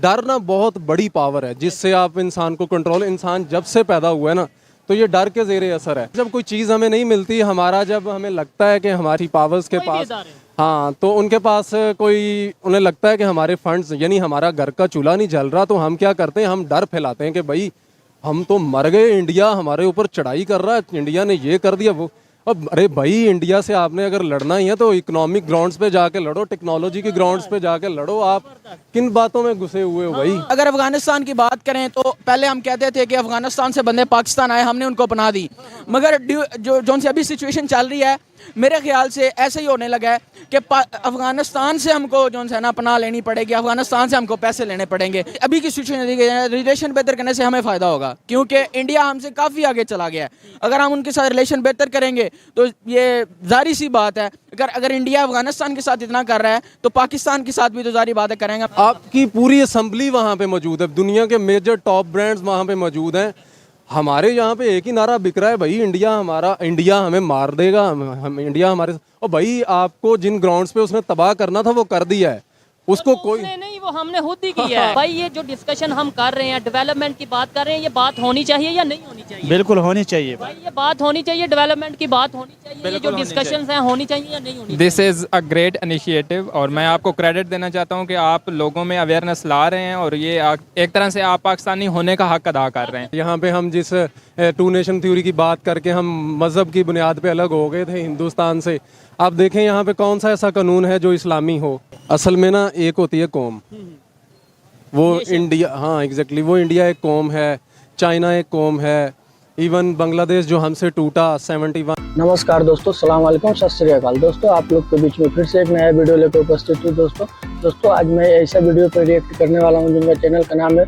डर ना बहुत बड़ी पावर है जिससे आप इंसान को कंट्रोल, इंसान जब से पैदा हुआ है ना तो ये डर के ज़ेरे असर है। जब कोई चीज़ हमें नहीं मिलती, हमारा जब हमें लगता है कि हमारी पावर्स के पास, हाँ, तो उनके पास कोई, उन्हें लगता है कि हमारे फंड्स, यानी हमारा घर का चूल्हा नहीं जल रहा, तो हम क्या करते हैं, हम डर फैलाते हैं कि भाई हम तो मर गए, इंडिया हमारे ऊपर चढ़ाई कर रहा है, इंडिया ने ये कर दिया वो। अब अरे भाई, इंडिया से आपने अगर लड़ना ही है तो इकोनॉमिक ग्राउंड्स पे जाके लड़ो, टेक्नोलॉजी के ग्राउंड्स पे जाके लड़ो। आप किन बातों में घुसे हुए हो भाई? अगर अफगानिस्तान की बात करें तो पहले हम कहते थे कि अफगानिस्तान से बंदे पाकिस्तान आए, हमने उनको अपना दी, मगर जो से अभी सिचुएशन चल रही है मेरे ख्याल से ऐसे ही होने लगा है कि अफगानिस्तान से हमको जो है ना पनाह लेनी पड़ेगी, अफगानिस्तान से हमको पैसे लेने पड़ेंगे। अभी की सिचुएशन रिलेशन बेहतर करने से हमें फ़ायदा होगा, क्योंकि इंडिया हमसे काफ़ी आगे चला गया है। अगर हम उनके साथ रिलेशन बेहतर करेंगे तो ये जारी सी बात है, अगर इंडिया अफगानिस्तान के साथ इतना कर रहा है तो पाकिस्तान के साथ भी तो जारी बात है करेंगे। आपकी पूरी असम्बली वहाँ पे मौजूद है, दुनिया के मेजर टॉप ब्रांड्स वहाँ पे मौजूद हैं। हमारे यहाँ पे एक ही नारा बिक रहा है, भाई इंडिया हमारा, इंडिया हमें मार देगा, हम इंडिया हमारे। और भाई आपको जिन ग्राउंड्स पे उसने तबाह करना था वो कर दिया है, उसको कोई नहीं, वो हमने खुद ही की है। भाई ये जो डिस्कशन हम कर रहे हैं, डेवलपमेंट की बात कर रहे हैं, ये बात होनी चाहिए या नहीं होनी चाहिए? बिल्कुल होनी चाहिए भाई, ये बात होनी चाहिए, डेवलपमेंट की बात होनी चाहिए, ये जो डिस्कशंस हैं होनी चाहिए या नहीं होनी? This is a great initiative और मैं आपको क्रेडिट देना चाहता हूँ कि आप लोगों में अवेयरनेस ला रहे हैं और ये एक तरह से आप पाकिस्तानी होने का हक अदा कर रहे हैं। यहाँ पे हम जिस टू नेशन थ्योरी की बात करके हम मज़हब की बुनियाद पे अलग हो गए थे हिंदुस्तान से, आप देखें यहाँ पे कौन सा ऐसा कानून है जो इस्लामी हो। असल में ना एक होती है कौम, वो इंडिया, हाँ एग्जैक्टली, वो इंडिया एक कौम है, चाइना एक कौम है, इवन बांग्लादेश जो हमसे टूटा 71। नमस्कार दोस्तों, सलाम वालेकुम, सत श्री अकाल। दोस्तों आप लोग के बीच में फिर से एक नया वीडियो लेकर उपस्थित हूँ। दोस्तों आज मैं ऐसा वीडियो पर रिएक्ट करने वाला हूँ जिनका चैनल का नाम है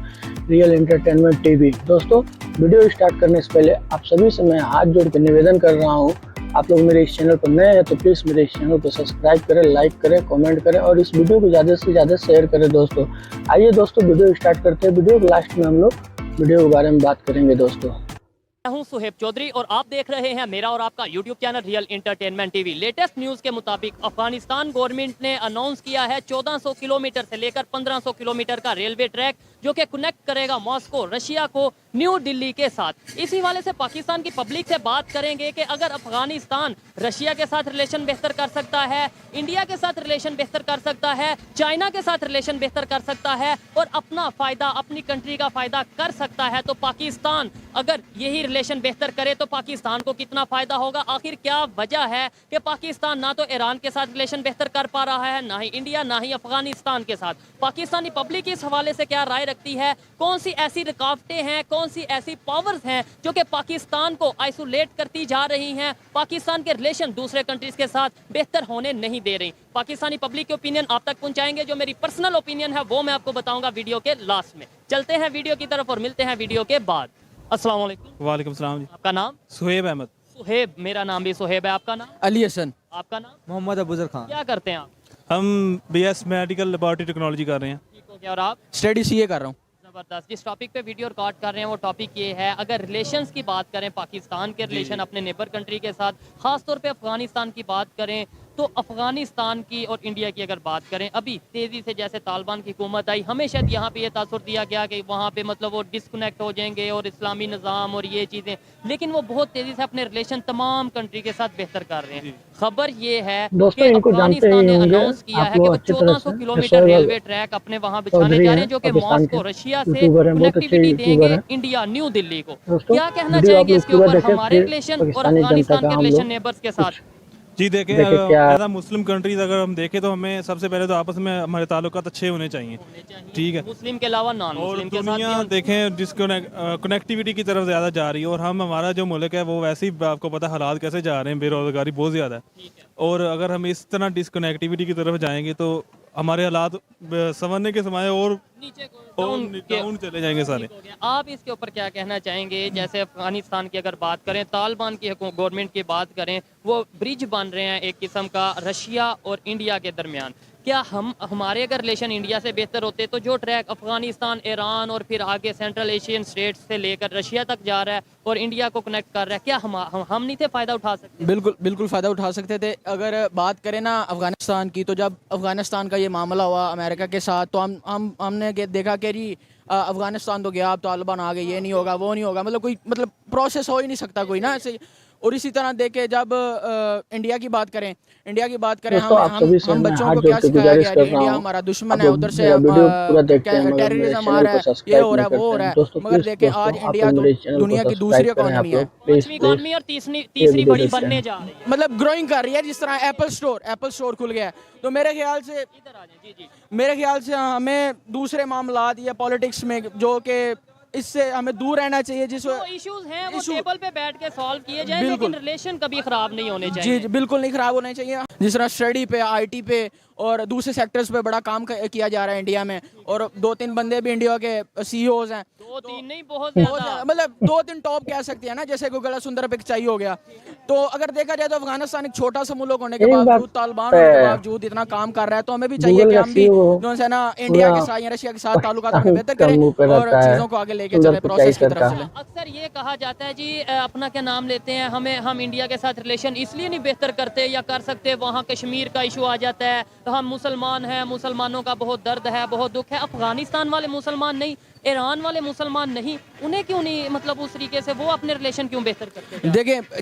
रियल एंटरटेनमेंट टीवी। दोस्तों वीडियो स्टार्ट करने से पहले आप सभी से मैं हाथ जोड़ कर निवेदन कर रहा हूँ, आप लोग मेरे इस चैनल पर नए हैं तो प्लीज़ मेरे इस चैनल को सब्सक्राइब करें, लाइक करें, कमेंट करें और इस वीडियो को ज़्यादा से ज़्यादा शेयर करें। दोस्तों आइए दोस्तों वीडियो स्टार्ट करते हैं। वीडियो के लास्ट में हम लोग वीडियो के बारे में बात करेंगे। दोस्तों मैं हूं सुहेब चौधरी और आप देख रहे हैं मेरा और आपका YouTube channel real entertainment TV. Latest news के मुताबिक अफगानिस्तान गवर्नमेंट ने अनाउंस किया है 1400 किलोमीटर से लेकर 1500 किलोमीटर का रेलवे ट्रैक जो कि कनेक्ट करेगा मॉस्को, रशिया को न्यू दिल्ली के साथ। इसी वाले से पाकिस्तान की पब्लिक से बात करेंगे कि अगर अफगानिस्तान रशिया के साथ रिलेशन बेहतर कर सकता है, इंडिया के साथ रिलेशन बेहतर कर सकता है, चाइना के साथ रिलेशन बेहतर कर सकता है और अपना फ़ायदा, अपनी कंट्री का फ़ायदा कर सकता है, तो पाकिस्तान अगर यही रिलेशन बेहतर करे तो पाकिस्तान को कितना फ़ायदा होगा? आखिर क्या वजह है कि पाकिस्तान ना तो ईरान के साथ रिलेशन बेहतर कर पा रहा है, ना ही इंडिया, ना ही अफगानिस्तान के साथ? पाकिस्तानी पब्लिक इस हवाले से क्या राय रखती है? कौन सी ऐसी रुकावटें हैं, कौन सी ऐसी पावर्स हैं जो कि पाकिस्तान को आइसोलेट करती जा रही हैं, पाकिस्तान के रिलेशन दूसरे कंट्रीज के साथ बेहतर होने नहीं दे रही? पाकिस्तानी पब्लिक के ओपिनियन आप तक पहुंचाएंगे। जो मेरी पर्सनल ओपिनियन है वो मैं आपको बताऊंगा वीडियो के लास्ट में। चलते हैं वीडियो की तरफ और मिलते हैं वीडियो के बाद। अस्सलाम वालेकुम। वालेकुम सलाम जी। आपका नाम? सुहेब अहमद। सुहेब, मेरा नाम भी सुहेब है। आपका नाम? अली हसन। आपका नाम? मोहम्मद अबूजर खान। क्या करते हैं आप? हम BS मेडिकल लेबोरेटरी टेक्नोलॉजी कर रहे हैं। ठीक हो गया। और आप? स्टडी सीए कर रहा हूँ। ज़बरदस्त। जिस टॉपिक पे वीडियो रिकॉर्ड कर रहे हैं वो टॉपिक ये है, अगर रिलेशंस की बात करें, पाकिस्तान के रिलेशन अपने नेबर कंट्री के साथ, ख़ास तौर पे अफगानिस्तान की बात करें, तो अफगानिस्तान की और इंडिया की अगर बात करें, अभी तेज़ी से जैसे तालिबान की हुकूमत आई, हमें शायद यहाँ पे ये तासुर दिया गया कि वहाँ पे मतलब वो डिस्कनेक्ट हो जाएंगे और इस्लामी निज़ाम और ये चीज़ें, लेकिन वो बहुत तेज़ी से अपने रिलेशन तमाम कंट्री के साथ बेहतर कर रहे हैं। खबर ये है कि अफगानिस्तान ने अनाउंस किया है कि वो 1400 किलोमीटर रेलवे ट्रैक अपने वहाँ बिछाने जा रहे हैं जो कि मॉस्को, रशिया से कनेक्टिविटी देंगे इंडिया, न्यू दिल्ली को। क्या कहना चाहेंगे इसके ऊपर, हमारे रिलेशन और अफगानिस्तान के रिलेशन नेबर्स के साथ? जी देखें, एज मुस्लिम कंट्रीज अगर हम देखें तो हमें सबसे पहले तो आपस में हमारे ताल्लुकात अच्छे होने चाहिए। ठीक है, मुस्लिम के अलावा नॉन मुस्लिम के साथ दुनिया देखें जिसको कनेक्टिविटी की तरफ ज़्यादा जा रही है और हम, हमारा जो मुल्क है वो वैसे ही आपको पता हालात कैसे जा रहे हैं, बेरोजगारी बहुत ज़्यादा है। और अगर हम इस तरह डिसकनेक्टिविटी की तरफ जाएंगे तो हमारे हालात संवरने के समय और डाउन चले जाएंगे सारे। आप इसके ऊपर क्या कहना चाहेंगे? जैसे अफगानिस्तान की अगर बात करें, तालिबान की गवर्नमेंट की बात करें, वो ब्रिज बन रहे हैं एक किस्म का रशिया और इंडिया के दरमियान। क्या हमारे अगर रिलेशन इंडिया से बेहतर होते तो जो ट्रैक अफगानिस्तान, ईरान और फिर आगे सेंट्रल एशियन स्टेट्स से लेकर रशिया तक जा रहा है और इंडिया को कनेक्ट कर रहा है, क्या हम नहीं थे फ़ायदा उठा सकते? बिल्कुल बिल्कुल फ़ायदा उठा सकते थे। अगर बात करें ना अफ़गानिस्तान की, तो जब अफ़गानिस्तान का ये मामला हुआ अमेरिका के साथ, तो हमने देखा कि जी अफ़गानिस्तान तो गया, अब तालिबान आ गए, ये नहीं होगा वो नहीं होगा, मतलब कोई मतलब प्रोसेस हो ही नहीं सकता कोई ना ऐसे। और इसी तरह देखे जब इंडिया की बात करें दोस्तों, आप सभी से हम मैं बच्चों हाथ को जोड़ क्या के सिखाया गुजारिश गया, कर रहा इंडिया हूं, हमारा दुश्मन आप है, उधर से मेरा वीडियो पूरा देखते हैं मगर मेरे टेररिज्म आ चैनल रहा को है, ये सब्सक्राइब हो नहीं रहा है, वो हो करते रहा हैं। है। दोस्तों मगर प्लीज देखें दोस्तों, आज आप इंडिया मेरे चैनल दुनिया को की दूसरी सब्सक्राइब करें। इकोनॉमी आप है, लोग प्लीज पांचवी इकॉनमी और तीसरी वीडियो बड़ी देखें। बनने जा रही है। मतलब ग्रोइंग कर रही है। जिस तरह एप्पल स्टोर खुल गया है, तो मेरे ख्याल से हमें दूसरे मामलात या पॉलिटिक्स में जो कि इससे हमें दूर रहना चाहिए। जिस जो इश्यूज हैं वो issue- टेबल पे बैठ के सॉल्व किए जाए, बिल्कुल। लेकिन रिलेशन कभी खराब नहीं होने जी चाहिए। जी बिल्कुल नहीं खराब होने चाहिए। जिस तरह स्टडी पे, आईटी पे और दूसरे सेक्टर्स पे बड़ा काम किया जा रहा है इंडिया में, और 2-3 बंदे भी इंडिया के सीईओज हैं। 2-3 नहीं, बहुत बहुत ज्यादा। मतलब 2-3 टॉप कह सकते हैं ना, जैसे गूगल सुंदर पिचाई हो गया। तो अगर देखा जाए तो अफगानिस्तान एक छोटा सा मुल्क होने के एक बावजूद, बात तालिबान होने के बावजूद इतना काम कर रहा है, तो हमें भी चाहिए गूगल कि का हम भी CEO जो है ना इंडिया के साथ या रशिया के साथ ताल्लुकात अपने बेहतर का करें मुंह पे और रहता है, चीज़ों को आगे लेके सुंदर चले, प्रोसेस की पिचाई तरफ करता चले। अक्सर ये कहा जाता है जी, अपना क्या नाम लेते हैं, हम इंडिया के साथ रिलेशन इसलिए नहीं बेहतर करते या कर सकते, वहाँ कश्मीर का इशू आ जाता है तो हम मुसलमान हैं, मुसलमानों का बहुत दर्द है, बहुत दुख है। अफगानिस्तान वाले मुसलमान नहीं, ईरान वाले मुसलमान नहीं, उन्हें क्यों नहीं, मतलब उस तरीके से वो अपने रिलेशन क्यों बेहतर करते हैं?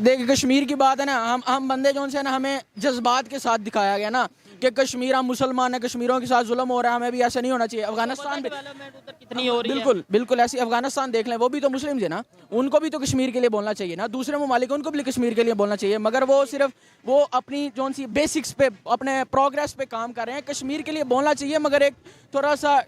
देखिए कश्मीर की बात है ना, हम बंदे जो से ना हमें जज्बात के साथ दिखाया गया ना कि कश्मीर हम मुसलमान है, कश्मीरों के साथ जुल्म हो रहा है, हमें भी ऐसा नहीं होना चाहिए। अफगानिस्तान भी डेवलपमेंट उधर कितनी हो रही है। बिल्कुल बिल्कुल ऐसी अफगानिस्तान देख लें, वो भी तो मुस्लिम है ना, उनको भी तो कश्मीर के लिए बोलना चाहिए ना, दूसरे ममालिक उनको भी कश्मीर के लिए बोलना चाहिए। मगर वो सिर्फ वो अपनी जो सी बेसिक्स पे, अपने प्रोग्रेस पे काम कर रहे हैं। कश्मीर के लिए बोलना चाहिए मगर एक थोड़ा सा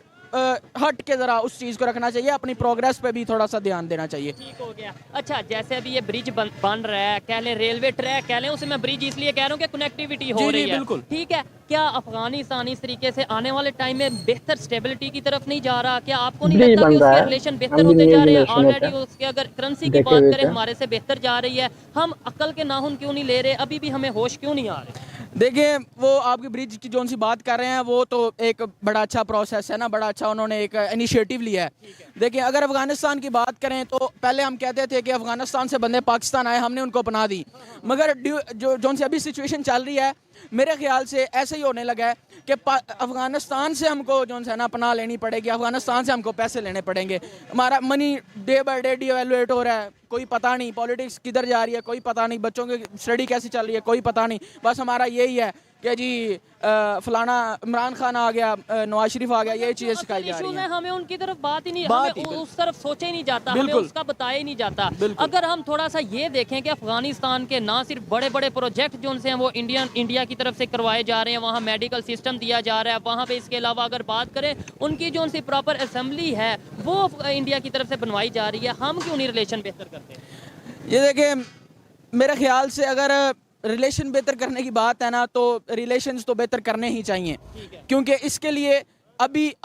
हट के ज़रा उस चीज़ को रखना चाहिए, अपनी प्रोग्रेस पे भी थोड़ा सा ध्यान देना चाहिए। ठीक हो गया। अच्छा, जैसे अभी ये ब्रिज बन रहा है, कह लें रेलवे ट्रैक कह लें, उसे मैं ब्रिज इसलिए कह रहा हूँ कि कनेक्टिविटी हो रही है। बिल्कुल। ठीक है, क्या अफगानिस्तान इस तरीके से आने वाले टाइम में बेहतर स्टेबिलिटी की तरफ नहीं जा रहा? क्या आपको नहीं ब्रिज लगता कि बन रहा उसके है, रिलेशन बेहतर हम भी होते जा रहे हैं? relation होता ऑलरेडी है। उसके अगर करेंसी की देखे बात हुए करें थे। हमारे से बेहतर जा रही है, हम अक्ल के नाखून क्यों नहीं ले रहे? अभी भी हमें होश क्यों नहीं आ रहे? देखिए वो आपकी ब्रिज की जो सी बात कर रहे हैं, वो तो एक बड़ा अच्छा प्रोसेस है ना, बड़ा अच्छा उन्होंने एक इनिशिएटिव लिया है। देखिए अगर अफगानिस्तान की बात करें तो पहले हम कहते थे कि अफगानिस्तान से बंदे पाकिस्तान आए, हमने उनको पनाह दी। मगर जो सी अभी सिचुएशन चल रही है, मेरे ख्याल से ऐसे ही होने लगा है कि अफगानिस्तान से हमको जो है ना पनाह लेनी पड़ेगी, अफगानिस्तान से हमको पैसे लेने पड़ेंगे। हमारा मनी डे बाय डे डिवेल्युएट हो रहा है, कोई पता नहीं पॉलिटिक्स किधर जा रही है, कोई पता नहीं बच्चों की स्टडी कैसी चल रही है, कोई पता नहीं। बस हमारा यही है कि जी फलाना इमरान खान आ गया, नवाज शरीफ आ गया, ये चीज़ें सिखाई जा रही हैं। हमें उनकी तरफ बात ही नहीं, बात हमें ही उस तरफ सोचा ही नहीं जाता, हमें बिल्कुल। उसका बताया ही नहीं जाता। बिल्कुल। अगर हम थोड़ा सा ये देखें कि अफगानिस्तान के ना सिर्फ बड़े बड़े प्रोजेक्ट जो उनसे हैं वो इंडिया की तरफ से करवाए जा रहे हैं, वहाँ मेडिकल सिस्टम दिया जा रहा है, वहाँ पे इसके अलावा अगर बात करें उनकी जो उनसी प्रॉपर असेंबली है वो इंडिया की तरफ से बनवाई जा रही है, हम क्यों नहीं रिलेशन बेहतर करते हैं? ये देखिए मेरे ख्याल से अगर रिलेशन बेहतर करने की बात है ना, तो रिलेशंस तो बेहतर करने ही चाहिए, क्योंकि इसके लिए अभी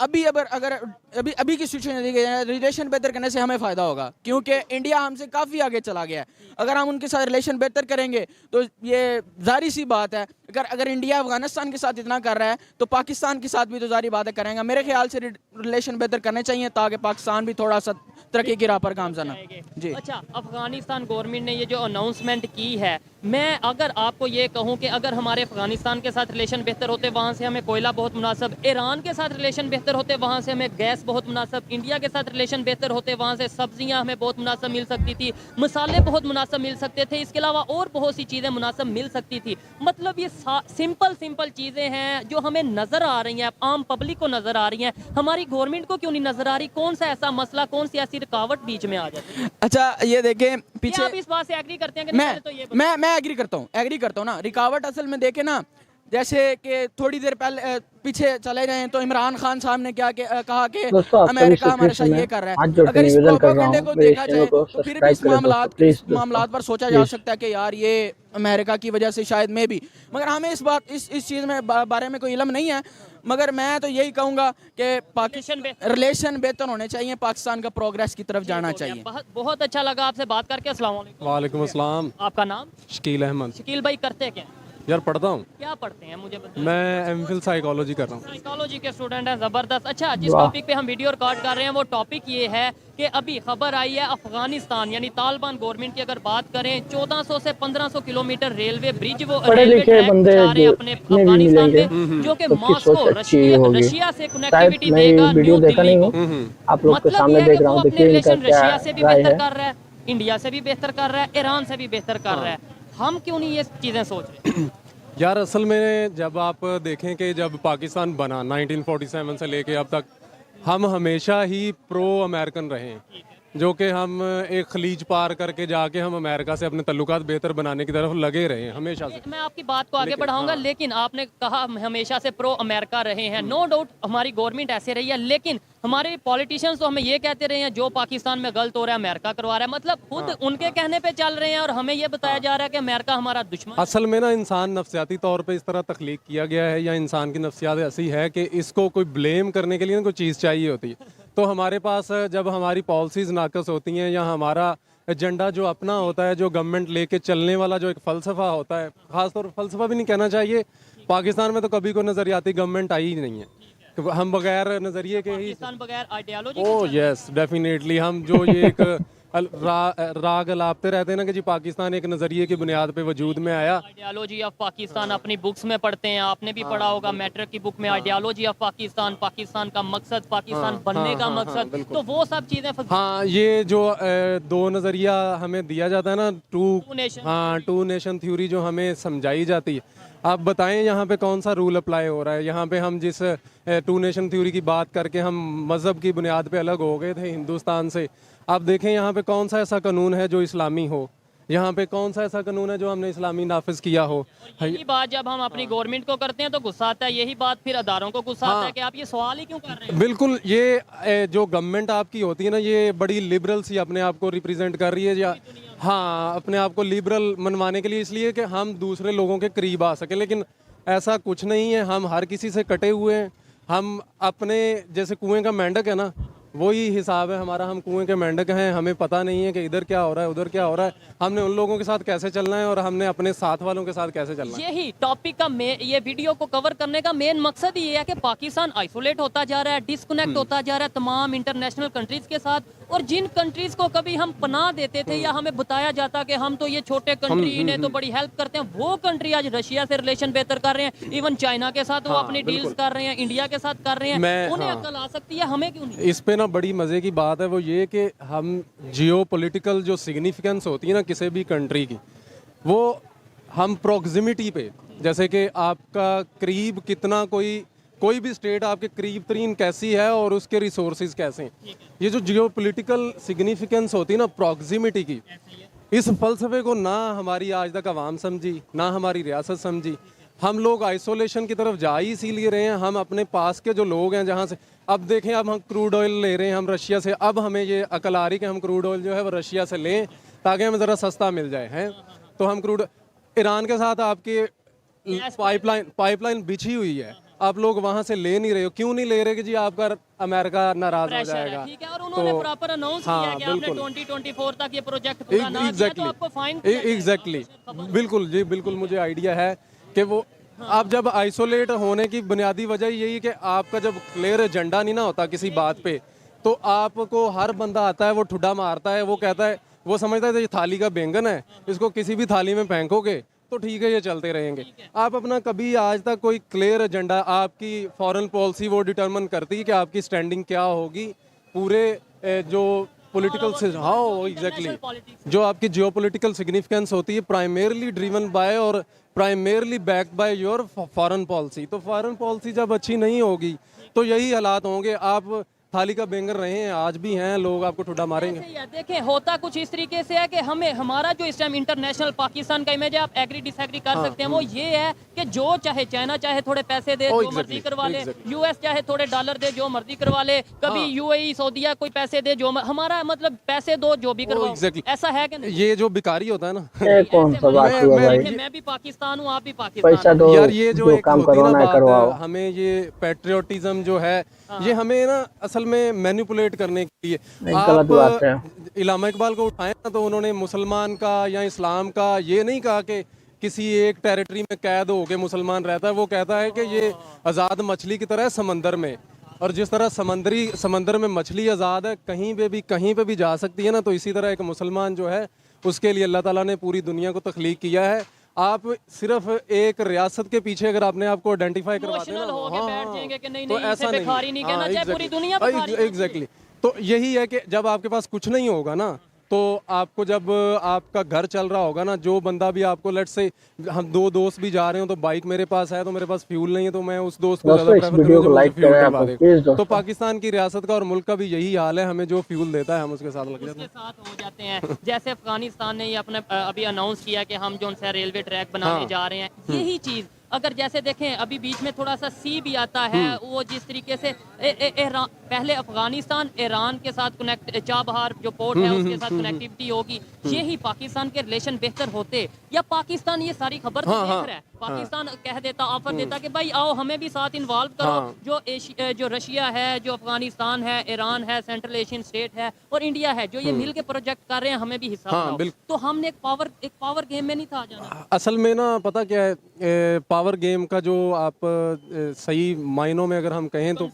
की सिचुएशन रिलेशन बेहतर करने से हमें फ़ायदा होगा, क्योंकि इंडिया हमसे काफ़ी आगे चला गया है। अगर हम उनके साथ रिलेशन बेहतर करेंगे तो ये जारी सी बात है, अगर इंडिया अफगानिस्तान के साथ इतना कर रहा है तो पाकिस्तान के साथ भी तो जारी बातें करेंगे। मेरे ख्याल से रिलेशन बेहतर करने चाहिए ताकि पाकिस्तान भी थोड़ा सा तरक्की की राह पर गामज़न जी। अच्छा, अफगानिस्तान गवर्नमेंट ने ये जो अनाउंसमेंट की है, मैं अगर आपको ये कहूँ कि अगर हमारे अफगानिस्तान के साथ रिलेशन बेहतर होते, वहाँ से हमें कोयला बहुत मुनासिब, ईरान के साथ रिलेशन बेहतर होते, वहाँ से हमें गैस बहुत मुनासिब, इंडिया के साथ रिलेशन बेहतर होते, वहाँ से सब्जियाँ हमें बहुत मुनासिब मिल सकती थी, मसाले बहुत मुनासिब मिल सकते थे, इसके अलावा और बहुत सी चीज़ें मुनासिब मिल सकती थी। मतलब ये सिंपल चीज़ें हैं जो हमें नज़र आ रही हैं, आम पब्लिक को नज़र आ रही हैं, हमारी गवर्नमेंट को क्यों नहीं नज़र आ रही? कौन सा ऐसा मसला, कौन सी ऐसी रुकावट बीच में आ जाती है? अच्छा ये देखें क्या पीछे आप इस बात से एग्री करते हैं कि नहीं? तो ये मैं एग्री करता हूँ ना। रिकावट असल में देखे ना, जैसे कि थोड़ी देर पहले पीछे चले जाएं तो इमरान खान साहब ने क्या कहा कि अमेरिका हमारे साथ ये कर रहा है। अगर इस प्रोपेगेंडे को देखा जाए तो फिर भी इस मामलात पर सोचा जा सकता है कि यार ये अमेरिका की वजह से शायद में भी, मगर हमें इस चीज़ में बारे में कोई इल्म नहीं है। मगर मैं तो यही कहूँगा कि रिलेशन बेहतर होने चाहिए, पाकिस्तान का प्रोग्रेस की तरफ जाना चाहिए। बहुत अच्छा लगा आपसे बात करके। अस्सलाम वालेकुम। वालेकुम अस्सलाम। आपका नाम? शकील अहमद। शकील भाई करते क्या? यार पढ़ता हूँ, क्या पढ़ते हैं मुझे बताइए। मैं एमफिल साइकोलॉजी कर रहा हूँ। साइकोलॉजी के स्टूडेंट हैं, जबरदस्त। अच्छा, जिस टॉपिक पे हम वीडियो रिकॉर्ड कर रहे हैं वो टॉपिक ये है कि अभी खबर आई है अफगानिस्तान यानी तालिबान गवर्नमेंट की अगर बात करें 1400 से 1500 किलोमीटर रेलवे ब्रिज वो पढ़े रेलवे लिखे ट्रैक बंदे जा रहे हैं अपने जितने भी अफगानिस्तान मिलेंगे, में, जो कि सबकी मॉस्को सोच अच्छी होगी। रशिया से शायद कनेक्टिविटी मैं देगा वीडियो न्यू देखा दिल्ली नहीं को। हूँ, आप लोग के मतलब सामने ये है देख कि रहा वो हूँ, अपने देखिए इनका रिलेशन क्या रशिया से भी राय बेहतर है। कर रहा है, इंडिया से भी बेहतर कर रहा है, ईरान से भी बेहतर कर रहा है। हम क्यों नहीं ये चीजें सोच रहे? यार असल में जब आप देखें कि जब पाकिस्तान बना 1947 से लेके अब तक, हम हमेशा ही प्रो अमेरिकन रहे हैं, जो कि हम एक खलीज पार करके जाके हम अमेरिका से अपने तल्लुकात बेहतर बनाने की तरफ लगे रहे हैं हमेशा से। मैं आपकी बात को आगे बढ़ाऊंगा, लेकिन आपने कहा हम हमेशा से प्रो अमेरिका रहे हैं। नो डाउट हमारी गवर्नमेंट ऐसे रही है, लेकिन हमारे पॉलिटिशियंस तो हमें ये कहते रहे हैं जो पाकिस्तान में गलत हो रहा है अमेरिका करवा रहा है, मतलब खुद उनके कहने पे चल रहे हैं और हमें ये बताया जा रहा है कि अमेरिका हमारा दुश्मन। असल में ना इंसान नफ्सियाती तौर पे इस तरह तख्लीक किया गया है, या इंसान की नफ्सियात ऐसी है कि इसको कोई ब्लेम करने के लिए ना कोई चीज़ चाहिए होती है। तो हमारे पास जब हमारी पॉलिसीज़ नाकस होती हैं या हमारा एजेंडा जो अपना होता है, जो गवर्नमेंट लेके चलने वाला जो एक फ़लसफ़ा होता है, ख़ासतौर पर फ़लसफ़ा भी नहीं कहना चाहिए, पाकिस्तान में तो कभी कोई नज़रियाती गवर्नमेंट आई ही नहीं है, तो हम बगैर नज़रिए के ही। पाकिस्तान बगैर आइडियोलॉजी ओह यस डेफिनेटली, हम जो ये एक राग अलापते रहते हैं ना कि जी पाकिस्तान एक नज़रिए की बुनियाद पे वजूद में आया। आइडियोलॉजी ऑफ पाकिस्तान अपनी बुक्स में पढ़ते हैं, आपने भी पढ़ा होगा मैट्रिक की बुक में आइडियोलॉजी ऑफ पाकिस्तान, पाकिस्तान का मकसद, पाकिस्तान बनने का मकसद, तो वो सब चीजें हाँ, ये जो दो नज़रिया हमें दिया जाता है ना, टू नेशन थ्योरी जो हमें समझाई जाती है, आप बताएं यहाँ पे कौन सा रूल अप्लाई हो रहा है? यहाँ पे हम जिस टू नेशन थ्योरी की बात करके हम मज़हब की बुनियाद पे अलग हो गए थे हिंदुस्तान से, आप देखें यहाँ पे कौन सा ऐसा कानून है जो इस्लामी हो? यहाँ पे कौन सा ऐसा कानून है जो हमने इस्लामी नाफिज किया हो? यही बात जब हम अपनी गवर्नमेंट को करते हैं तो गुस्सा आता है, यही बात फिर अदारों को गुस्सा आता है कि आप ये सवाल ही क्यों कर रहे हैं। बिल्कुल, ये जो गवर्नमेंट आपकी होती है ना, ये बड़ी लिबरल सी अपने आप को रिप्रेजेंट कर रही है, या हाँ अपने आप को लिबरल मनवाने के लिए, इसलिए कि हम दूसरे लोगों के करीब आ सकें, लेकिन ऐसा कुछ नहीं है। हम हर किसी से कटे हुए हैं, हम अपने जैसे कुएं का मेंढक है ना, वही हिसाब है हमारा, हम कुएं के मेंढक हैं, हमें पता नहीं है कि इधर क्या हो रहा है उधर क्या हो रहा है, हमने उन लोगों के साथ कैसे चलना है और हमने अपने साथ वालों के साथ कैसे चलना है। यही टॉपिक का ये वीडियो को कवर करने का मेन मकसद ये है कि पाकिस्तान आइसोलेट होता जा रहा है, डिस्कनेक्ट होता जा रहा है तमाम इंटरनेशनल कंट्रीज के साथ, और जिन कंट्रीज को कभी हम पनाह देते थे या हमें बताया जाता कि हम तो ये छोटे कंट्री इन्हें तो बड़ी हेल्प करते हैं, वो कंट्री आज रशिया से रिलेशन बेहतर कर रहे हैं, इवन चाइना के साथ वो अपनी डील्स कर रहे हैं, इंडिया के साथ कर रहे हैं, उन्हें अक्ल आ सकती है, हमें क्यों नहीं? इस पे ना बड़ी मज़े की बात है वो ये कि हम जियोपॉलिटिकल जो सिग्निफिकेंस होती है ना किसी भी कंट्री की, वो हम प्रॉक्सिमिटी पे, जैसे कि आपका करीब कितना कोई भी स्टेट आपके करीब तरीन कैसी है और उसके रिसोर्सेज कैसे हैं, ये जो जियोपॉलिटिकल सिग्निफिकेंस होती है ना प्रॉक्सिमिटी की, इस फलसफे को ना हमारी आज तक आवाम समझी, ना हमारी रियासत समझी। हम लोग आइसोलेशन की तरफ जा ही इसीलिए रहे हैं, हम अपने पास के जो लोग हैं जहाँ से, अब देखें अब हम क्रूड ऑयल ले रहे हैं हम रशिया से, अब हमें ये अकल आ रही कि हम क्रूड ऑयल जो है वो रशिया से लें ताकि हमें ज़रा सस्ता मिल जाए, हैं तो हम क्रूड, ईरान के साथ आपकी पाइपलाइन बिछी हुई है, आप लोग वहाँ से ले नहीं रहे हो, क्यों नहीं ले रहे कि जी आपका अमेरिका नाराज हो जाएगा। ठीक है, और उन्होंने प्रॉपर अनाउंस किया है कि आपने 2024 तक ये प्रोजेक्ट पूरा ना किया तो आपको फाइन एग्जैक्टली बिल्कुल जी, बिल्कुल मुझे आइडिया है कि वो आप जब आइसोलेट होने की बुनियादी वजह यही कि आपका जब क्लियर एजेंडा नहीं ना होता किसी बात पे, तो आपको हर बंदा आता है वो ठुड्डा मारता है, वो कहता है, वो समझता है ये थाली का बैंगन है, इसको किसी भी थाली में फेंकोगे तो ठीक है ये चलते रहेंगे। आप अपना कभी आज तक कोई क्लियर एजेंडा, आपकी फॉरेन पॉलिसी वो डिटरमिन करती है कि आपकी स्टैंडिंग क्या होगी पूरे जो पॉलिटिकल से, हाँ एग्जैक्टली, जो आपकी जियोपॉलिटिकल सिग्निफिकेंस होती है प्राइमरली ड्रिवन बाय और primarily backed by your foreign policy. तो फॉरेन पॉलिसी जब अच्छी नहीं होगी तो यही हालात होंगे, आप थाली का बेंगर रहे हैं, आज भी हैं, लोग आपको ठुड्डा मारेंगे। देखें होता कुछ इस तरीके से है कि हमें हमारा जो इस टाइम इंटरनेशनल पाकिस्तान का इमेज है, आप एग्री डिसएग्री कर सकते हैं, वो ये है कि जो चाहे चाइना चाहे थोड़े पैसे दे जो मर्जी करवा ले, यूएस चाहे थोड़े डॉलर दे जो मर्जी करवा ले, कभी यूएई सऊदीया कोई पैसे दे जो हमारा मतलब पैसे दो जो भी करवाओ, ऐसा है कि नहीं? ये जो भिखारी होता है ना, कौन सा बात हुआ भाई, मैं भी पाकिस्तान हूँ, आप भी पाकिस्तान, पैसा दो यार ये जो एक काम होती है ना करवाना करवाओ। बात, हमें ये पैट्रियोटिज्म जो है ये हमें ना असल में मैनिपुलेट करने के लिए, गलत बात है। इलामा इकबाल को उठाएं ना तो उन्होंने मुसलमान का या इस्लाम का ये नहीं कहा किसी एक टेरिटरी में कैद होके मुसलमान रहता है, वो कहता है कि ये आज़ाद मछली की तरह है समंदर में, और जिस तरह समंदर में मछली आज़ाद है, कहीं पे भी जा सकती है ना, तो इसी तरह एक मुसलमान जो है उसके लिए अल्लाह ताला ने पूरी दुनिया को तख्लीक किया है। आप सिर्फ एक रियासत के पीछे अगर आपने आपको आइडेंटिफाई करवाते हैं ना, इमोशनल होके बैठ जाएंगे कि नहीं तो नहीं इसे ऐसा भिखारी नहीं कहना चाहिए, पूरी दुनिया भिखारी है। एग्जैक्टली। तो यही है कि जब आपके पास कुछ नहीं होगा ना, तो आपको जब आपका घर चल रहा होगा ना, जो बंदा भी आपको लेट्स से हम दो दोस्त भी जा रहे हो, तो बाइक मेरे पास है तो मेरे पास फ्यूल नहीं है, तो मैं उस दोस्त को दोस्तों, ज़्यादा इस प्रेफर वीडियो करूंगा को जो लाइक मुझे फ्यूल करें आप डलवा लोग, प्लीज दे। तो दोस्तों। पाकिस्तान की रियासत का और मुल्क का भी यही हाल है, हमें जो फ्यूल देता है हम उसके साथ लग जाते उसके हैं। साथ हो जाते हैं। जैसे अफगानिस्तान ने ये अपने अभी अनाउंस किया कि हम जो है रेलवे ट्रैक बनाने हाँ। जा रहे हैं, यही चीज अगर जैसे देखें अभी बीच में थोड़ा सा सी भी आता है, वो जिस तरीके से पहले अफगानिस्तान ईरान के साथ कनेक्ट, चाबहार जो पोर्ट है उसके साथ कनेक्टिविटी होगी, यही पाकिस्तान के रिलेशन बेहतर होते, या पाकिस्तान ये सारी खबर तो हाँ, देख हाँ, रहा है, पाकिस्तान कह देता, ऑफर देता कि भाई आओ हमें भी साथ इन्वॉल्व करो, हाँ। जो रशिया है, जो अफगानिस्तान है, ईरान है, सेंट्रल एशियन स्टेट है और इंडिया है, जो ये मिल के प्रोजेक्ट कर रहे हैं, हमें भी हिस्सा हाँ, बनाओ। तो हमने एक पावर गेम में नहीं था जाना। असल में ना पता क्या है, पावर गेम का जो आप सही मायनों में अगर हम कहें तो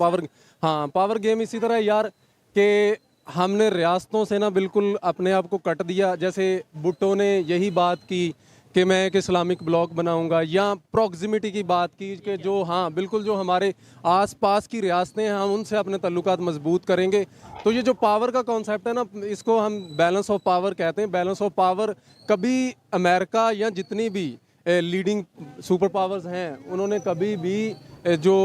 पावर गेम इसी तरह है यार कि हमने रियासतों से ना बिल्कुल अपने आप को कट दिया। जैसे भुट्टो ने यही बात की कि मैं एक इस्लामिक ब्लॉक बनाऊंगा, या प्रॉक्सिमिटी की बात की कि जो हाँ बिल्कुल जो हमारे आसपास की रियासतें हैं हम उनसे अपने तल्लुकात मजबूत करेंगे। तो ये जो पावर का कॉन्सेप्ट है ना, इसको हम बैलेंस ऑफ पावर कहते हैं। बैलेंस ऑफ पावर कभी अमेरिका या जितनी भी लीडिंग सुपर पावर्स हैं उन्होंने कभी भी जो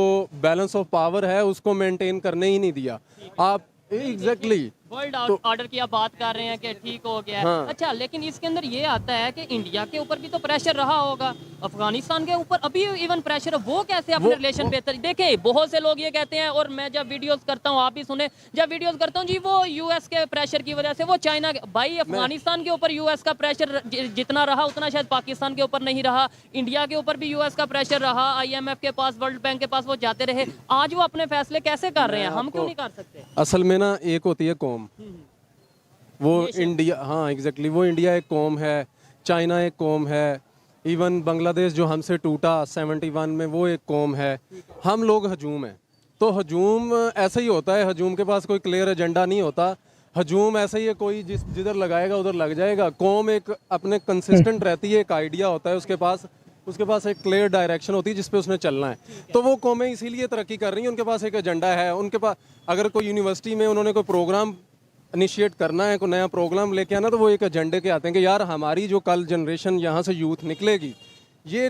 बैलेंस ऑफ पावर है उसको मेंटेन करने ही नहीं दिया। आप एग्जैक्टली वर्ल्ड ऑर्डर की आप बात कर रहे हैं कि ठीक हो गया है। हाँ। अच्छा, लेकिन इसके अंदर ये आता है कि इंडिया के ऊपर भी तो प्रेशर रहा होगा, अफगानिस्तान के ऊपर अभी इवन प्रेशर है, वो कैसे अपने रिलेशन बेहतर देखे। बहुत से लोग ये कहते हैं, और मैं जब वीडियोस करता हूँ, आप भी सुने, जब वीडियोस करता हूँ जी, वो यूएस के प्रेशर की वजह से, वो चाइना भाई अफगानिस्तान के ऊपर यूएस का प्रेशर जितना रहा उतना शायद पाकिस्तान के ऊपर नहीं रहा। इंडिया के ऊपर भी यूएस का प्रेशर रहा, IMF के पास, वर्ल्ड बैंक के पास वो जाते रहे। आज वो अपने फैसले कैसे कर रहे हैं, हम क्यों नहीं कर सकते? असल में ना एक होती है कौम, वो इंडिया, हाँ एग्जैक्टली, वो इंडिया एक कौम है, चाइना एक कौम है, इवन बांग्लादेश जो हमसे टूटा 71 में वो एक कौम है, हम लोग हजूम हैं। तो हजूम ऐसा ही होता है, हजूम के पास कोई क्लियर एजेंडा नहीं होता, हजूम ऐसा ही है, कोई जिधर लगाएगा उधर लग जाएगा। कौम एक अपने कंसिस्टेंट रहती है, एक आइडिया होता है उसके पास एक क्लियर डायरेक्शन होती है जिस पे उसने चलना है। तो वो कौमें इसीलिए तरक्की कर रही हैं, उनके पास एक एजेंडा है। उनके पास अगर कोई यूनिवर्सिटी में उन्होंने कोई प्रोग्राम इनिशिएट करना है, कोई नया प्रोग्राम लेके आना, तो वो एक एजेंडे के आते हैं कि यार हमारी जो कल जनरेशन यहाँ से यूथ निकलेगी, ये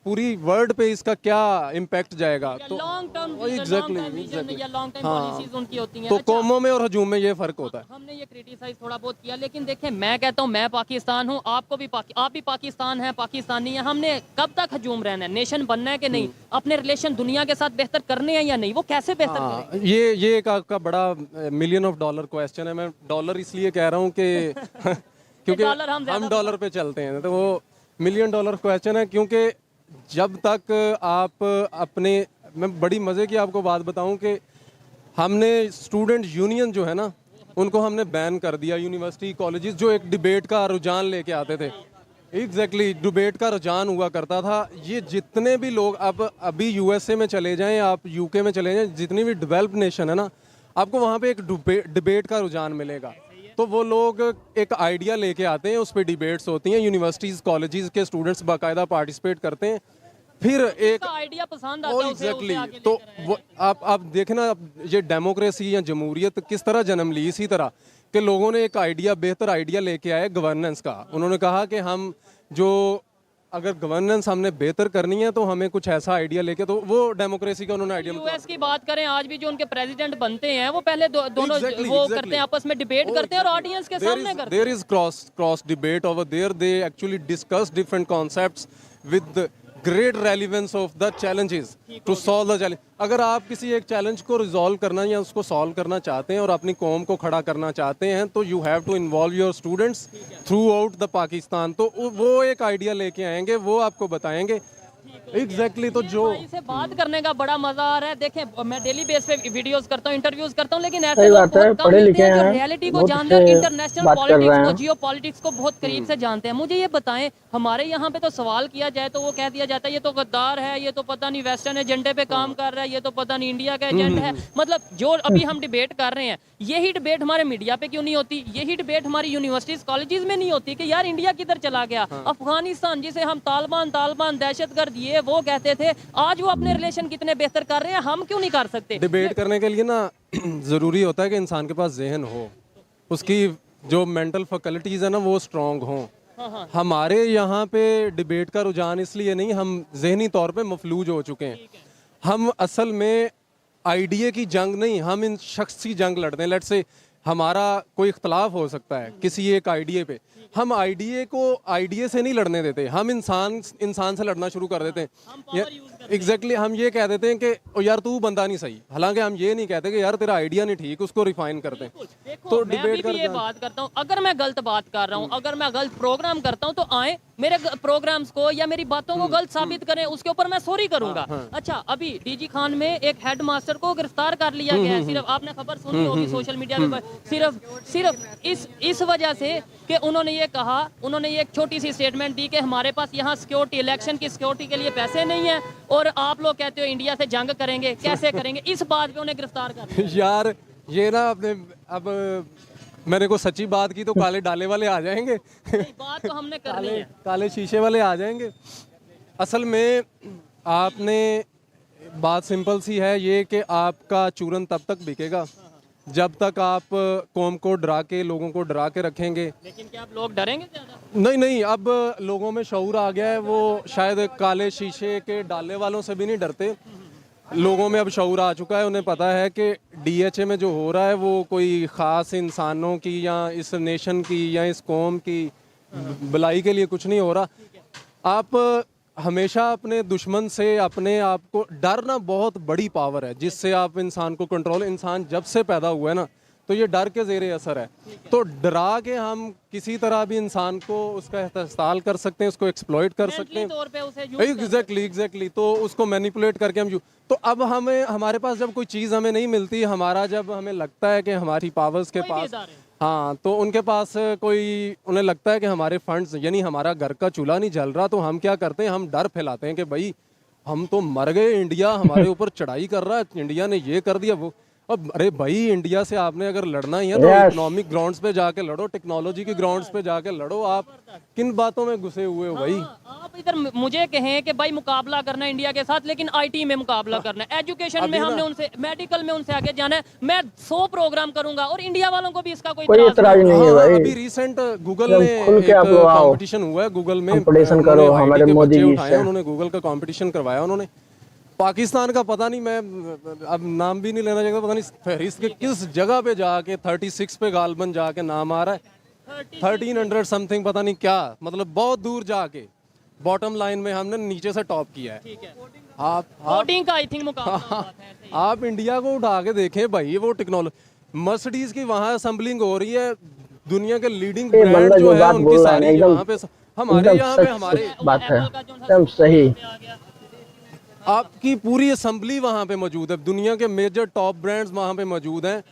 पूरी वर्ल्ड पे इसका क्या इम्पैक्ट जाएगा। तो लॉन्ग टर्म एग्जैक्टली या लॉन्ग टाइम पॉलिसीज उनकी होती हैं। तो अच्छा, कौमों में और हजूम में ये फर्क होता है। हमने ये क्रिटिसाइज थोड़ा बहुत किया, लेकिन देखें मैं कहता हूँ मैं पाकिस्तान हूँ, आपको भी आप भी पाकिस्तान है, पाकिस्तानी है। हमने कब तक हजूम रहना है, नेशन बनना है कि नहीं, अपने रिलेशन दुनिया के साथ बेहतर करने हैं या नहीं, वो कैसे बेहतर करें? ये एक आपका बड़ा $1 मिलियन क्वेश्चन है। मैं डॉलर इसलिए कह रहा हूँ कि क्योंकि हम डॉलर पे चलते हैं, तो वो $1 मिलियन क्वेश्चन है। क्योंकि जब तक आप अपने, मैं बड़ी मज़े की आपको बात बताऊं कि हमने स्टूडेंट यूनियन जो है ना, उनको हमने बैन कर दिया। यूनिवर्सिटी कॉलेजेस जो एक डिबेट का रुझान लेके आते थे, एग्जैक्टली डिबेट का रुझान हुआ करता था। ये जितने भी लोग अब अभी USA में चले जाएं, आप UK में चले जाएं, जितनी भी डेवलप्ड नेशन है ना, आपको वहाँ पे एक डिबेट का रुझान मिलेगा। तो वो लोग एक आइडिया लेके आते हैं, उस पर डिबेट्स होती हैं, यूनिवर्सिटीज़ कॉलेजेस के स्टूडेंट्स बाकायदा पार्टिसिपेट करते हैं। फिर एक आइडिया पसंद आता है, उसे एग्जैक्टली, आगे तो लेकर आए। वो आप देखें ना, ये डेमोक्रेसी या जमहूरियत किस तरह जन्म ली, इसी तरह कि लोगों ने एक बेहतर आइडिया लेके आए गवर्नेंस का। उन्होंने कहा कि हम जो अगर गवर्नेंस हमने बेहतर करनी है तो हमें कुछ ऐसा आइडिया लेके, तो वो डेमोक्रेसी का उन्होंने आइडिया। यूएस की बात करें, आज भी जो उनके प्रेसिडेंट बनते हैं वो पहले दोनों वो करते हैं, आपस में डिबेट करते हैं और ऑडियंस के सामने करते हैं। There is cross debate over there, they actually discuss different concepts with great relevance of the challenges to solve the challenge. अगर आप किसी एक चैलेंज को रिजॉल्व करना या उसको सॉल्व करना चाहते हैं और अपनी कौम को खड़ा करना चाहते हैं, तो you have to involve your students throughout the Pakistan. तो वो एक आइडिया लेके आएंगे, वो आपको बताएंगे एग्जैक्टली। तो जो से बात करने का बड़ा मजा आ रहा है। देखें मैं डेली बेस पे वीडियोस करता हूं, इंटरव्यूज करता हूं, लेकिन ऐसे सही लोग बात है, बहुत कम पढ़े मिलते लिखे हैं जो हैं, रियलिटी को बहुत जानते हैं, अच्छे इंटरनेशनल बात कर रहे पॉलिटिक्स को, हैं। जियो पॉलिटिक्स को बहुत करीब से जानते हैं। मुझे ये बताएं, हमारे यहाँ पे तो सवाल किया जाए तो वो कह दिया जाता है ये तो गद्दार है, ये तो पता नहीं वेस्टर्न एजेंडे पे काम कर रहा है, ये तो पता नहीं इंडिया का एजेंट है। मतलब जो अभी हम डिबेट कर रहे हैं, यही डिबेट हमारे मीडिया पे क्यों नहीं होती? यही डिबेट हमारी यूनिवर्सिटीज कॉलेजेस में नहीं होती कि यार इंडिया किधर चला गया? अफगानिस्तान जिसे हम तालिबान दहशतगर्द ये वो कहते थे, आज वो अपने रिलेशन कितने बेहतर कर रहे हैं, हम क्यों नहीं कर सकते? डिबेट करने के लिए ना ज़रूरी होता है कि इंसान के पास जहन हो, उसकी जो मेंटल फैकल्टीज़ है ना वो स्ट्रांग हों। हमारे यहाँ पे डिबेट का रुझान इसलिए नहीं, हम जहनी तौर पे मफलूज हो चुके हैं। हम असल में आइडिया की जंग नहीं, हम इन शख्स की जंग लड़ते हैं। लेट्स से हमारा कोई इख्तलाफ हो सकता है किसी एक आइडिया पे, हम आइडिया को आइडिया से नहीं लड़ने देते, हम इंसान से लड़ना शुरू कर देते हैं। एग्जैक्टली हम ये कह देते हैं कि ओ यार तू बंदा नहीं सही, हालांकि हम ये नहीं कहते कि यार तेरा आइडिया नहीं ठीक, उसको रिफाइन करते हैं। तो मैं अभी भी ये बात करता हूँ, अगर मैं गलत बात कर रहा हूँ, अगर मैं गलत प्रोग्राम करता हूँ तो आए मेरे प्रोग्राम्स को या मेरी बातों को गलत साबित करें, उसके ऊपर मैं सॉरी करूंगा। अच्छा, अभी डीजी खान में एक हेडमास्टर को गिरफ्तार कर लिया गया है, सिर्फ आपने खबर सुनी होगी सोशल मीडिया पे, सिर्फ इस वजह से कि उन्होंने ये कहा, उन्होंने ये एक छोटी सी स्टेटमेंट दी कि हमारे पास यहाँ सिक्योरिटी, इलेक्शन की सिक्योरिटी के लिए पैसे नहीं है और आप लोग कहते हो इंडिया से जंग करेंगे, कैसे करेंगे? इस बात पे उन्हें गिरफ्तार कर लिया। यार ये ना आपने अब मैंने को सच्ची बात की तो काले डाले वाले आ जाएंगे। बात तो हमने कर ली है। काले शीशे वाले आ जाएंगे। असल में आपने बात सिंपल सी है ये कि आपका चूरन तब तक बिकेगा जब तक आप कौम को डरा के, लोगों को डरा के रखेंगे। लेकिन क्या आप लोग डरेंगे ज्यादा? नहीं, अब लोगों में शऊर आ गया है, वो शायद काले शीशे के डाले वालों से भी नहीं डरते। लोगों में अब शऊर आ चुका है, उन्हें पता है कि डीएचए में जो हो रहा है वो कोई ख़ास इंसानों की या इस नेशन की या इस कौम की भलाई के लिए कुछ नहीं हो रहा। आप हमेशा अपने दुश्मन से अपने आप को, डरना बहुत बड़ी पावर है जिससे आप इंसान को कंट्रोल, इंसान जब से पैदा हुआ है ना तो ये डर के ज़ेरे असर है। तो डरा के हम किसी तरह भी इंसान को उसका इस्तेमाल कर सकते हैं, उसको एक्सप्लॉइट कर सकते हैं। तौर पे उसे यूज़ एग्जैक्टली तो उसको मैनिपुलेट करके हम तो अब हमारे पास जब कोई चीज़ हमें नहीं मिलती, जब हमें लगता है कि हमारी पावर्स के पास, हाँ, तो उनके पास उन्हें लगता है कि हमारे फंड्स, यानी हमारा घर का चूल्हा नहीं जल रहा, तो हम क्या करते हैं, हम डर फैलाते हैं कि भाई हम तो मर गए, इंडिया हमारे ऊपर चढ़ाई कर रहा है, इंडिया ने ये कर दिया वो। अब अरे भाई, इंडिया से आपने अगर लड़ना ही है तो इकोनॉमिक ग्राउंड्स पे जाके लड़ो, टेक्नोलॉजी के ग्राउंड्स पे जाके लड़ो। आप किन बातों में घुसे हुए हो भाई? आप इधर मुझे कहें कि भाई मुकाबला करना है इंडिया के साथ, लेकिन आईटी में मुकाबला करना है, एजुकेशन में हमने उनसे, मेडिकल में उनसे आगे जाना है। मैं 100 प्रोग्राम करूंगा और इंडिया वालों को भी इसका कोई इतराज नहीं है भाई। अभी रिसेंट गूगल ने कंपटीशन हुआ है, गूगल में कंपटीशन करो, हमारे मोदी जी से उन्होंने गूगल का कंपटीशन करवाया। उन्होंने पाकिस्तान का पता नहीं, मैं अब नाम भी नहीं लेना चाहता, पता नहीं फहरिस्त के किस जगह पे जाके 36 पे गालबन जाके नाम आ रहा है, 1300 समथिंग, पता नहीं क्या, मतलब बहुत दूर जाके बॉटम लाइन में हमने नीचे से टॉप किया है। आप कोडिंग का आई थिंक मुकाबला है। आप इंडिया को उठा के देखें भाई, वो टेक्नोलॉजी, मर्सिडीज की वहाँ असेंबलिंग हो रही है, दुनिया के लीडिंग ब्रांड जो है उनकी सारी यहाँ पे, हमारे यहाँ पे हमारे बात है एकदम सही। आपकी पूरी असेंबली वहाँ पे मौजूद है, दुनिया के मेजर टॉप ब्रांड्स वहाँ पे मौजूद हैं।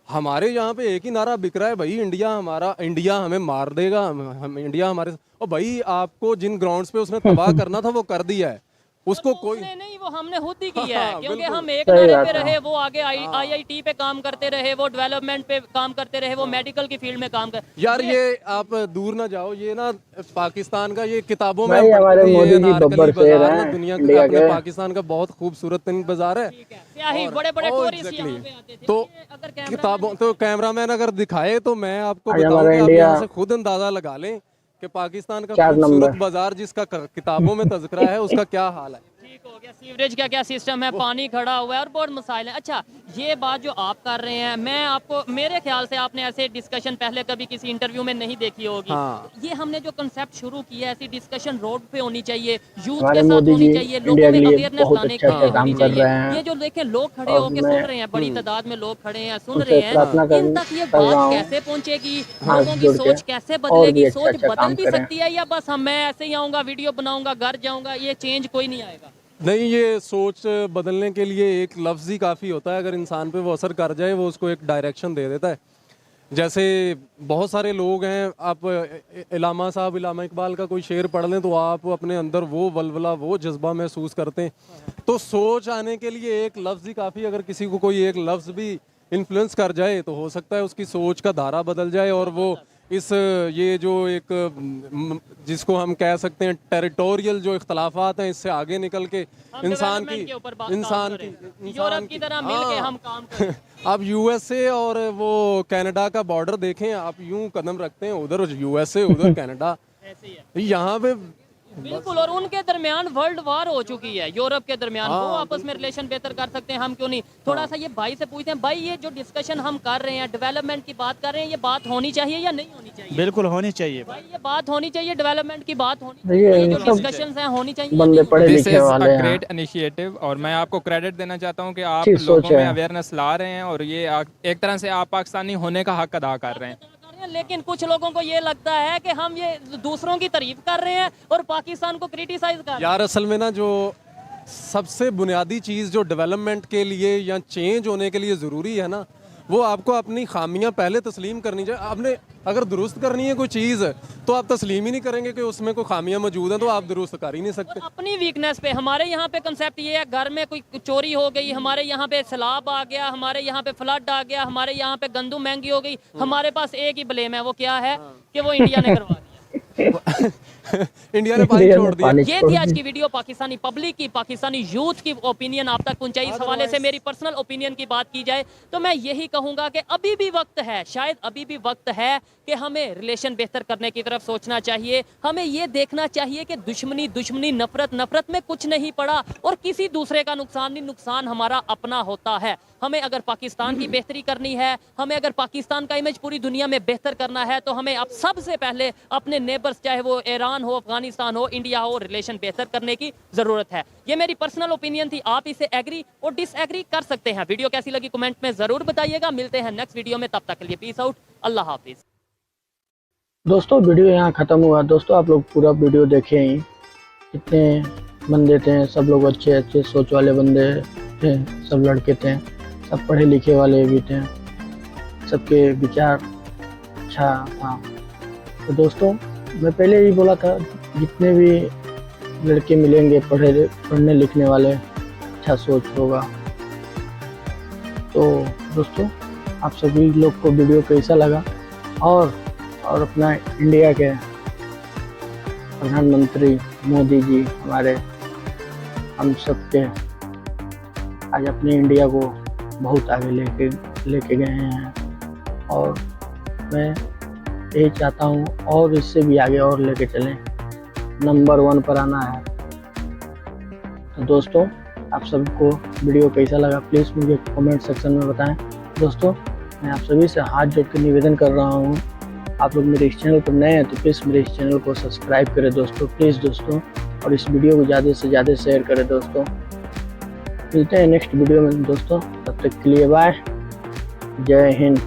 हमारे यहाँ पे एक ही नारा बिक रहा है भाई, इंडिया हमारा, इंडिया हमें मार देगा, हम इंडिया हमारे। और भाई आपको जिन ग्राउंड्स पे उसने तबाह करना था वो कर दिया है, उसको कोई नहीं, वो हमने खुद ही किया है, क्योंकि हम एक नारे पे रहे, वो आगे आईआईटी पे काम करते रहे, वो डेवलपमेंट पे काम करते रहे, वो मेडिकल की फील्ड में काम कर। यार ये आप दूर ना जाओ, ये ना पाकिस्तान का, ये किताबों में हमारे मोदी जी बब्बर शेर हैं दुनिया का, अपने पाकिस्तान का बहुत खूबसूरत तरीन बाजार है। बड़े टूरिस्ट यहाँ पे आते थे। तो किताबों, तो कैमरामैन अगर दिखाए तो मैं आपको बताऊंगा, आप यहाँ से खुद अंदाजा लगा लें कि पाकिस्तान का खूबसूरत बाजार जिसका किताबों में तज़किरा है उसका क्या हाल है। ठीक हो गया, सीवरेज का क्या सिस्टम है, पानी खड़ा हुआ है और बहुत मसाइल है। अच्छा, ये बात जो आप कर रहे हैं, मैं आपको, मेरे ख्याल से आपने ऐसे डिस्कशन पहले कभी किसी इंटरव्यू में नहीं देखी होगी। हाँ। ये हमने जो कंसेप्ट शुरू किया है, ऐसी डिस्कशन रोड पे होनी चाहिए, यूथ के साथ होनी चाहिए, लोगों में अवेयरनेस लाने के लिए होनी चाहिए। ये जो देखें लोग खड़े होके सुन रहे हैं, बड़ी तादाद में लोग खड़े हैं, सुन रहे हैं, इन तक ये बात कैसे पहुंचेगी, लोगों की सोच कैसे बदलेगी? सोच बदल भी सकती है या बस मैं ऐसे ही आऊंगा, वीडियो बनाऊंगा, घर जाऊंगा, ये चेंज कोई नहीं आएगा? नहीं, ये सोच बदलने के लिए एक लफ्ज़ ही काफ़ी होता है, अगर इंसान पे वो असर कर जाए वो उसको एक डायरेक्शन दे देता है। जैसे बहुत सारे लोग हैं, आप इलामा साहब, इलामा इकबाल का कोई शेर पढ़ लें तो आप अपने अंदर वो वलवला, वो जज्बा महसूस करते हैं। तो सोच आने के लिए एक लफ्ज़ ही काफ़ी, अगर किसी को कोई एक लफ्ज़ भी इन्फ्लुएंस कर जाए तो हो सकता है उसकी सोच का धारा बदल जाए और वो इस ये जो एक जिसको हम कह सकते हैं टेरिटोरियल जो इख्तलाफात हैं, इससे आगे निकल के इंसान की यूरोप की तरह मिलके हम काम करें। आप यूएसए और वो कनाडा का बॉर्डर देखें, आप यूं कदम रखते हैं, उधर यूएसए उधर कनाडा, ऐसे ही है यहाँ पे बिल्कुल। और उनके दरमियान वर्ल्ड वार हो चुकी है, यूरोप के दरमियान। वो आपस में रिलेशन बेहतर कर सकते हैं, हम क्यों नहीं? थोड़ा सा ये भाई से पूछते हैं, भाई ये जो डिस्कशन हम कर रहे हैं, डेवलपमेंट की बात कर रहे हैं, ये बात होनी चाहिए या नहीं होनी चाहिए? बिल्कुल होनी चाहिए भाई ये बात होनी चाहिए, डेवलपमेंट की बात होनी देखिए, चाहिए, ये जो सब डिस्कशंस हैं होनी चाहिए। बंदे पढ़े दिस लिखे इज वाले अ हैं। ग्रेट इनिशिएटिव और मैं आपको क्रेडिट देना चाहता हूँ कि आप अच्छी सोच लोगों में है। अवेयरनेस ला रहे हैं और ये एक तरह से आप पाकिस्तानी होने का हक अदा कर रहे हैं। लेकिन कुछ लोगों को ये लगता है कि हम ये दूसरों की तारीफ कर रहे हैं और पाकिस्तान को क्रिटिसाइज कर रहे हैं। यार असल में ना जो सबसे बुनियादी चीज़ जो डेवलपमेंट के लिए या चेंज होने के लिए ज़रूरी है ना, वो आपको अपनी खामियां पहले तस्लीम करनी चाहिए। आपने अगर दुरुस्त करनी है कोई चीज़ तो आप तस्लीम ही नहीं करेंगे कि उसमें कोई खामियां मौजूद हैं, तो आप दुरुस्त कर ही नहीं सकते। और अपनी वीकनेस पे हमारे यहाँ पे कंसेप्ट ये है, घर में कोई चोरी हो गई, हमारे यहाँ पे सैलाब आ गया, हमारे यहाँ पे फ्लड आ गया, हमारे यहाँ पे गंदम महंगी हो गई, हमारे पास एक ही ब्लेम है, वो क्या है कि वो इंडिया ने करवा दिया। इंडिया ने पानी छोड़ दिया। ये थी आज की वीडियो, पाकिस्तानी पब्लिक की, पाकिस्तानी यूथ की ओपिनियन आप तक पहुंचाई। इस हवाले से मेरी पर्सनल ओपिनियन की बात की जाए तो मैं यही कहूंगा कि अभी भी वक्त है, शायद अभी भी वक्त है कि हमें रिलेशन बेहतर करने की तरफ सोचना चाहिए। हमें ये देखना चाहिए कि दुश्मनी नफरत में कुछ नहीं पड़ा और किसी दूसरे का नुकसान नहीं, नुकसान हमारा अपना होता है। हमें अगर पाकिस्तान की बेहतरी करनी है, हमें अगर पाकिस्तान का इमेज पूरी दुनिया में बेहतर करना है, तो हमें अब सबसे पहले अपने नेबर्स, चाहे वो ईरान हो, अफगानिस्तान हो, इंडिया हो, रिलेशन बेहतर करने की जरूरत है। ये मेरी पर्सनल ओपिनियन थी, आप इसे एग्री और डिसएग्री कर सकते हैं। वीडियो कैसी लगी कमेंट में जरूर बताइएगा। मिलते हैं नेक्स्ट वीडियो में, तब तक के लिए पीस आउट, अल्लाह हाफिज। दोस्तों वीडियो यहाँ ख़त्म हुआ। दोस्तों आप लोग पूरा वीडियो देखे ही, कितने बंदे थे, सब लोग अच्छे सोच वाले बंदे थे, सब लड़के थे, सब पढ़े लिखे वाले भी थे, सबके विचार अच्छा था। तो दोस्तों मैं पहले ही बोला था, जितने भी लड़के मिलेंगे पढ़ने लिखने वाले, अच्छा सोच होगा। तो दोस्तों आप सभी लोग को वीडियो कैसा लगा और अपना इंडिया के प्रधानमंत्री मोदी जी हमारे, हम सबके आज अपने इंडिया को बहुत आगे लेके गए हैं और मैं यही चाहता हूँ और इससे भी आगे और लेके चलें, नंबर 1 पर आना है। तो दोस्तों आप सबको वीडियो कैसा लगा प्लीज़ मुझे कमेंट सेक्शन में बताएं। दोस्तों मैं आप सभी से हाथ जोड़ के निवेदन कर रहा हूँ, आप लोग मेरे इस चैनल पर नए हैं तो प्लीज़ मेरे इस चैनल को सब्सक्राइब करें दोस्तों, प्लीज़ दोस्तों, और इस वीडियो को ज़्यादा से ज़्यादा शेयर करें दोस्तों। मिलते हैं नेक्स्ट वीडियो में दोस्तों, तब तक के लिए बाय, जय हिंद।